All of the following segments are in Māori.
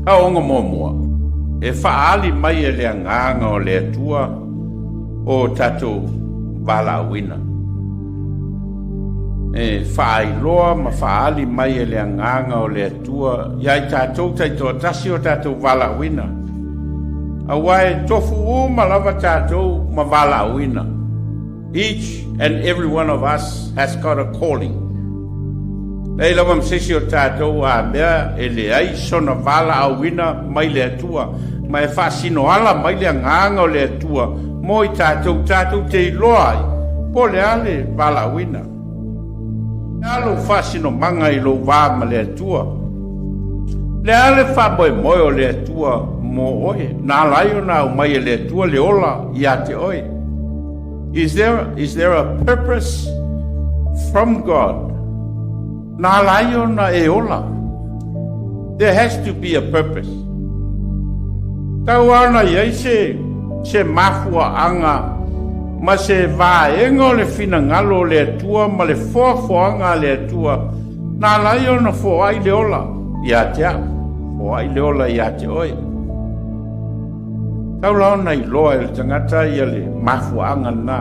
Aonga mua. E whaali mai e lea nganga o lea tua o Tatou Vala'auina. E whaailoa ma whaali mai e lea nganga o lea tua. Iai Tatou taitoa tasi o Tatou Vala'auina. Awai tofu ma lava Tatou ma Vala'auina. Each and every one of us has got a calling. Nei lava msesi o Tatou a mea e leai sona Vala'auina mai lea tua. Ma e whaasino ala mai lea nganga o lea tua. Mo i Tatou te iloa ai. Po lea le Vala'auina. Alo whaasino manga i lo wā ma lea tua. Lea le whamoe moe o lea tua mo oe. Nā lai o nā umai e lea tua le ola i a te oe. Is there a purpose from God? Nā lai o nā e ola. There has to be a purpose. Tau ana iai se mafua anga ma se vaenga o le fina ngalo le atua ma le foafoanga le atua. Nā lai o na foai le ola i a te a. Foai le ola i a te oe. Tau lao na iloa e le tangata i le mafua anga nā.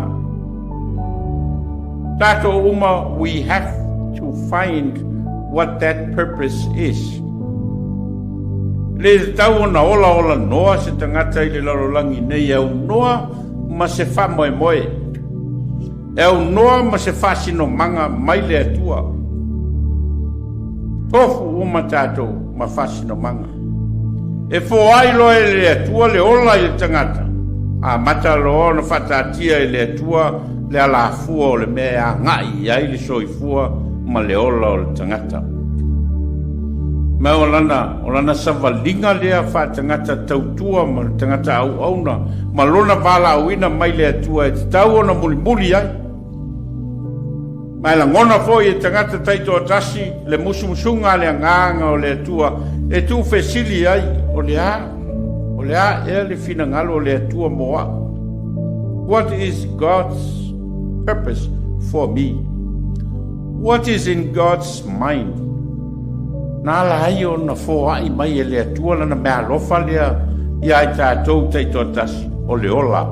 Tato uma, we have to find what that purpose is. Le tau na ola noa se tangata i le larolangi nei au noa ma se wha moe moe. Au noa ma se wha sino manga mai le atua. Tofu uma tātou ma wha sino manga. E fo ailo e le atua le ola i le tangata. A mata lo na whatatia i le atua le ala fua o le mea ngai ai le soifua ma le ola o le tangata. Ma o lana savalinga lea wha tangata tautua ma tangata au auna ma lona Vala'auina mai le atua e te tau ona muli ai. Ma la ngona foi e tangata taito atasi le musumusunga le nganga o le atua e tu fesili ai o le a e le fina ngalo o le atua moa. What is God's purpose for me? What is in God's mind? Nā lai o na foai mai e le atua lana mea lofa lea i ai Tatou taito tasi o le ola.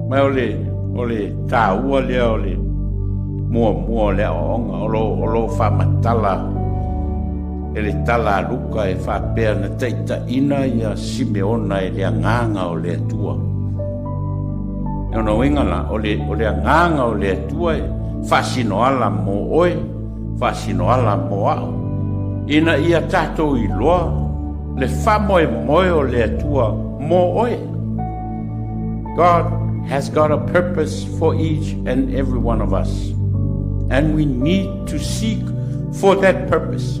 Mai o le tāua lea o le mua lea o onga o lo whamatala e le tala luka e whapea na teita ina i a Simeona e le nganga o le atua. E ona wingala o le nganga o le atua e whasino ala mo oe whasino ala mo au. Ina ia Tatou i loa, le whamoe moe o le atua mo oe. God has got a purpose for each and every one of us. And we need to seek for that purpose.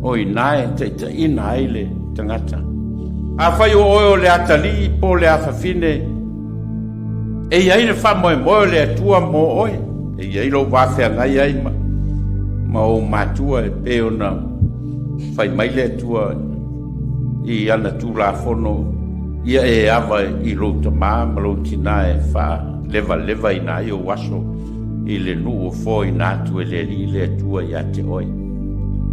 O inae te ina ele tangata. A whai o oe o le atali po le awhawhine. E iai le whamoe moe o le atua mo oe. E iai lo wawhea ngai ai ma o matua e pe ona whai mai le atua i ana tūlafono ia e awa i lo tamā ma lo tina e wha leva i nai o waso i le nuu o fo i nātu e le li le atua i a te oe.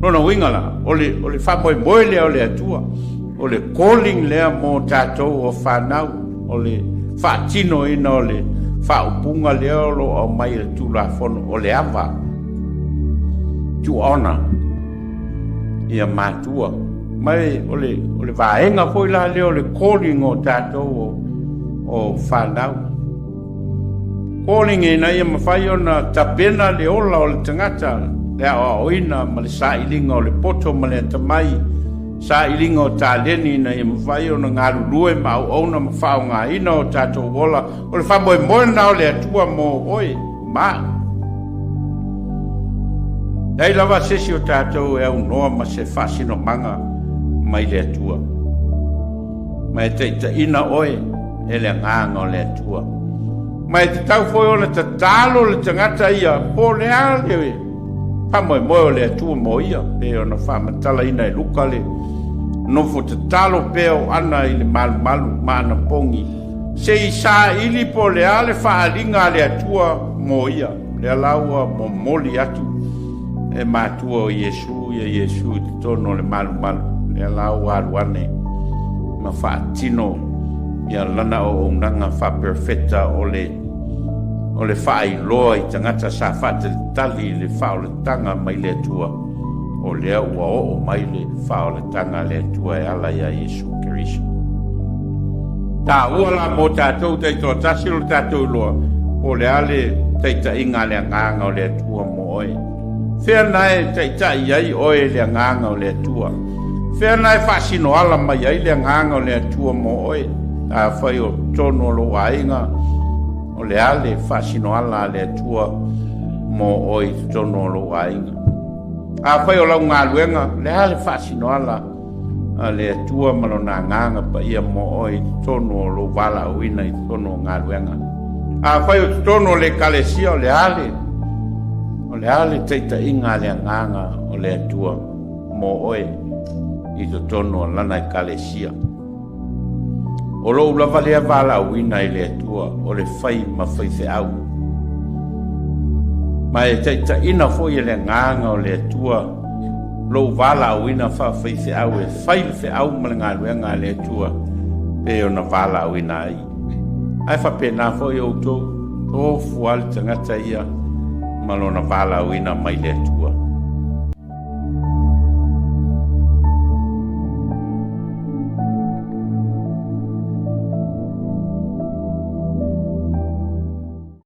Nona wingala, o le whamoe moe lea o le atua, o le calling lea mo Tatou o whanau, o le whaatino ina o le whaupunga lea o lo au mai le tūlafono, o le awa. To honor ia matua mai o le vaenga foi la leo le calling o Tatou o whanau calling e na ia mawhai ona tapena le ola o le tangata le oina ma le sailinga o le poto ma le tamai sailinga o taleni na ia mawhai ona ngā lulue ma au auna ma whao ngā ina o Tatou wola o le whamoe moe na o le atua mo oe ma Dai lava sesi o Tatou e au noa ma se whasino manga mai le atua. Mai te ina oe e le nganga o le atua. Mai te tau foi o le tatalo le tangata ia po le ale. Pamoe moe o le atua mo ia. Pe o na whamatala ina e luka le. Nofo tatalo pe o ana i le malu ma ana pongi. Se i sa ili po le ale whaalinga le atua mo ia. Le alaua mo moli atu. e mātua o Iesu, ia Iesu te tono le malu, le lau aluane, ma whaatino, ia lana o unanga wha perfecta o le whaailoa i tangata sa whaatalitali le whaoletanga mai le atua, o lea ua o mai le whaoletanga le atua e ala ia Iesu Keriso. Tā ua la mo tātou teitoa tasilo tātou loa, o le ale teita inga le nganga o le atua mo oe. Whea nai teita iai oe le nganga o le atua. Whea nai whasino ala mai ai le nganga o le atua mo oe. A whai o tono lo ainga, o le ale whasino ala le atua mo oe tono lo ainga. A whai o lau ngā luenga, le ale whasino ala a le atua malo na nganga pa ia mo oe tono lo Vala'auina i tono ngā luenga. A whai o tono le kalesia o le ale teita inga le nganga o le atua mo oe i to tono lana i kalesia. O lo ula lea Vala'auina i le atua o le whai ma whai se au. Ma e teita ina foi le nganga o le atua lo Vala'auina whai se au e whai se au ma le ngā luenga le atua pe o na Vala'auina ai. Ai whapena foi o tō fuali tangata ia malo na Vala'auina mai le atua.